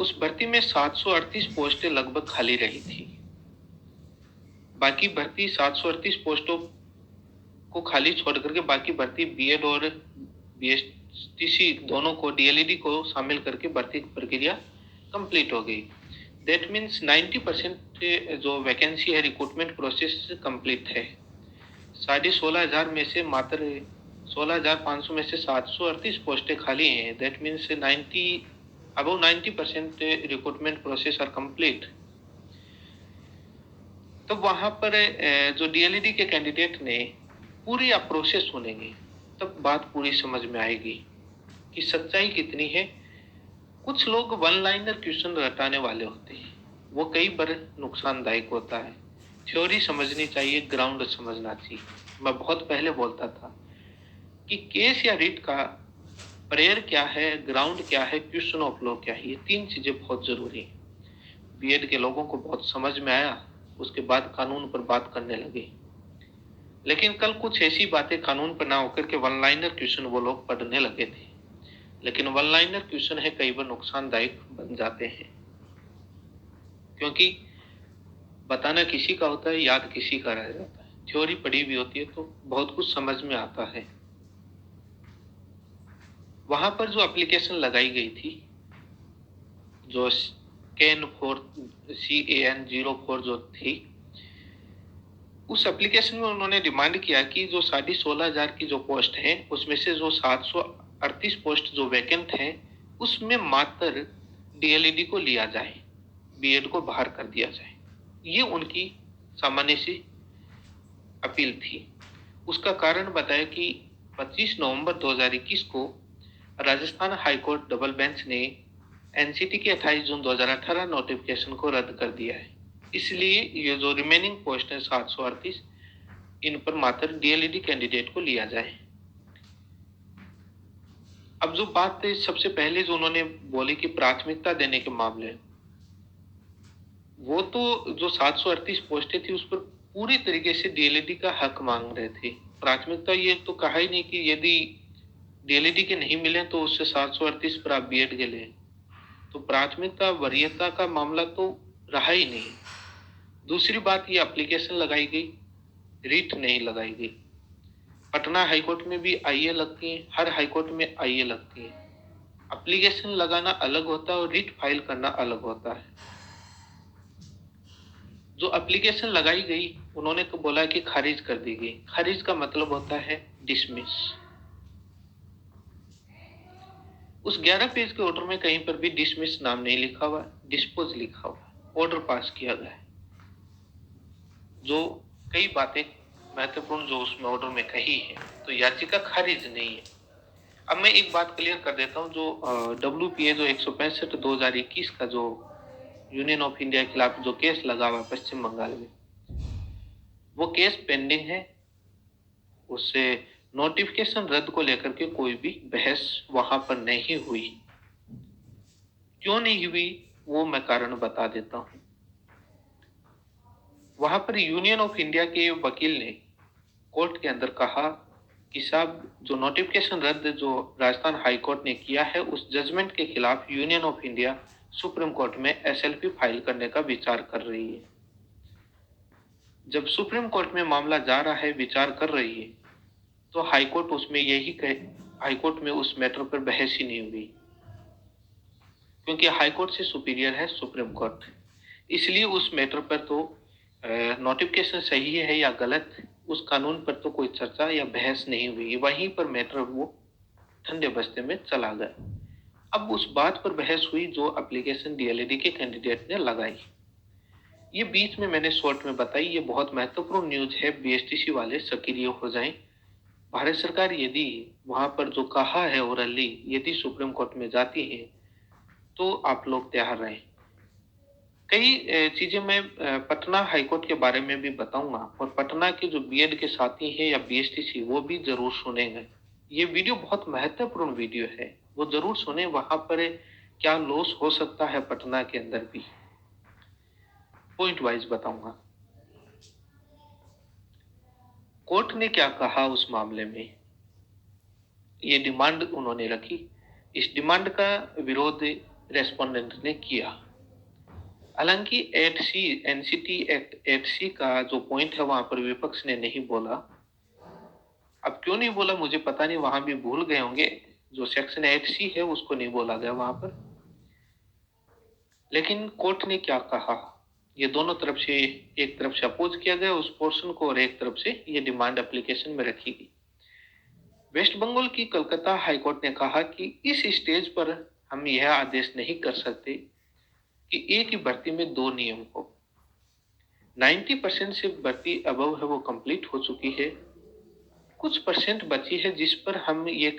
उस भर्ती में 738 पोस्टें लगभग खाली रही थी। बाकी भर्ती 738 पोस्टों को खाली छोड़ करके बाकी भर्ती बीएड और बीएसटीसी दोनों को डीएलईडी को शामिल करके भर्ती प्रक्रिया कंप्लीट हो गई। दैट मीन्स 90% जो वैकेंसी है रिक्रूटमेंट प्रोसेस कंप्लीट है। 16,500 में से मात्र 16,500 में से 738 पोस्टें खाली हैं। That means 90% recruitment process are complete. तो वहां पर जो डीएलईडी के कैंडिडेट ने पूरी प्रोसेस सुनेंगे तब बात पूरी समझ में आएगी कि सच्चाई कितनी है। कुछ लोग वन लाइनर क्वेश्चन रटाने वाले होते हैं, वो कई बार नुकसानदायक होता है। थ्योरी समझनी चाहिए, ग्राउंड समझना चाहिए। मैं बहुत पहले बोलता था कि केस या रिट का प्रेयर क्या है, ग्राउंड क्या है, क्वेश्चन ऑफ लॉ क्या है, ये तीन चीजें बहुत जरूरी है। बीएड के लोगों को बहुत समझ में आया, उसके बाद कानून पर बात करने लगे। लेकिन कल कुछ ऐसी बातें कानून पर ना होकर के वन लाइनर क्वेश्चन वो लोग पढ़ने लगे थे। लेकिन वन लाइनर क्वेश्चन है कई बार नुकसानदायक बन जाते हैं, क्योंकि बताना किसी का होता है, याद किसी का रह जाता है। थ्योरी पढ़ी भी होती है तो बहुत कुछ समझ में आता है। वहां पर जो एप्लीकेशन लगाई गई थी, जो CAN04 जो थी, उस एप्लीकेशन में उन्होंने डिमांड किया कि जो 16,500 की जो पोस्ट है उसमें से जो 738 पोस्ट जो वैकेंट है उसमें मात्र डीएलईडी को लिया जाए, बीएड को बाहर कर दिया जाए। ये उनकी सामान्य सी अपील थी। उसका कारण बताया कि 25 नवंबर 2021 को राजस्थान हाईकोर्ट डबल बेंच ने एनसीटी के 28 जून 2018 नोटिफिकेशन को रद्द कर दिया है। इसलिए ये जो रिमेनिंग पोस्ट है 738, इन पर मात्र डीएलईडी कैंडिडेट को लिया जाए। अब जो बात है सबसे पहले जो उन्होंने बोली कि प्राथमिकता देने के मामले, वो तो जो 738 पोस्टें थी उस पर पूरी तरीके से डीएलईडी का हक मांग रहे थे। प्राथमिकता ये तो कहा ही नहीं कि यदि डीएलईडी के नहीं मिले तो उससे 738 पर आप बीएड के लें। तो प्राथमिकता वरीयता का मामला तो रहा ही नहीं। दूसरी बात, ये एप्लीकेशन लगाई गई, रिट नहीं लगाई गई। पटना हाईकोर्ट में भी आईए लगती है, हर हाईकोर्ट में आईए लगती है। एप्लीकेशन लगाना अलग होता है और रिट फाइल करना अलग होता है। जो एप्लीकेशन लगाई गई उन्होंने तो बोला कि खारिज कर दी गई। खारिज का मतलब होता है डिसमिस। उस 11 पेज के ऑर्डर में कहीं पर भी डिसमिस नाम नहीं लिखा हुआ, डिस्पोज लिखा हुआ। ऑर्डर पास किया गया है। जो कई बातें महत्वपूर्ण जो उसमें ऑर्डर में कही है, तो याचिका खारिज नहीं है। अब मैं एक बात क्लियर कर देता हूँ, जो WPA जो 165 2021 का जो यूनियन ऑफ इंडिया के खिलाफ जो केस लगा हुआ है पश्चिम बंगाल में, वो केस पेंडिंग है। उससे नोटिफिकेशन रद्द को लेकर के कोई भी बहस वहां पर नहीं हुई। क्यों नहीं हुई वो मैं कारण बता देता हूं। वहां पर यूनियन ऑफ इंडिया के वकील ने कोर्ट के अंदर कहा कि साहब, जो नोटिफिकेशन रद्द जो राजस्थान हाई कोर्ट ने किया है उस जजमेंट के खिलाफ union of India supreme court में एसएलपी फाइल करने का विचार कर रही है। जब सुप्रीम कोर्ट में मामला जा रहा है, विचार कर रही है, तो हाईकोर्ट उसमें यही कहे, हाईकोर्ट में उस मैटर पर बहस ही नहीं हुई, क्योंकि हाईकोर्ट से सुपीरियर है सुप्रीम कोर्ट। इसलिए उस मैटर पर तो नोटिफिकेशन सही है या गलत, उस कानून पर तो कोई चर्चा या बहस नहीं हुई। वहीं पर मैटर वो ठंडे बस्ते में चला गया। अब उस बात पर बहस हुई जो एप्लीकेशन डीएलईडी के कैंडिडेट ने लगाई। ये बीच में मैंने शॉर्ट में बताई, ये बहुत महत्वपूर्ण न्यूज है। बीएसटीसी वाले सक्रिय हो जाएं। भारत सरकार यदि वहां पर जो कहा है ओरली, यदि सुप्रीम कोर्ट में जाती है तो आप लोग तैयार रहें। कई चीजें मैं पटना हाईकोर्ट के बारे में भी बताऊंगा, और पटना के जो बीएड के साथी हैं या बीएसटीसी, वो भी जरूर सुनेंगे। ये वीडियो बहुत महत्वपूर्ण वीडियो है, वो जरूर सुने। वहां पर क्या लॉस हो सकता है पटना के अंदर भी पॉइंट वाइज बताऊंगा। कोर्ट ने क्या कहा उस मामले में, ये डिमांड उन्होंने रखी। इस डिमांड का विरोध रेस्पोंडेंट ने किया। हालांकि 8C एनसीटी एक्ट 8C का जो पॉइंट है वहां पर विपक्ष ने नहीं बोला। अब क्यों नहीं बोला मुझे पता नहीं, वहां भी भूल गए होंगे। जो सेक्शन 8C है उसको नहीं बोला गया वहां पर। लेकिन कोर्ट ने क्या कहा, ये दोनों तरफ से, एक तरफ से अपोज किया गया उस पोर्शन को और एक तरफ से ये डिमांड एप्लीकेशन में रखी गई। वेस्ट बंगाल की कलकत्ता हाईकोर्ट ने कहा कि इस स्टेज पर हम यह आदेश नहीं कर सकते कि एक ही भर्ती में दो नियम हो। 90% से भर्ती अबव है वो कंप्लीट हो चुकी है, कुछ परसेंट बची है जिस पर हम ये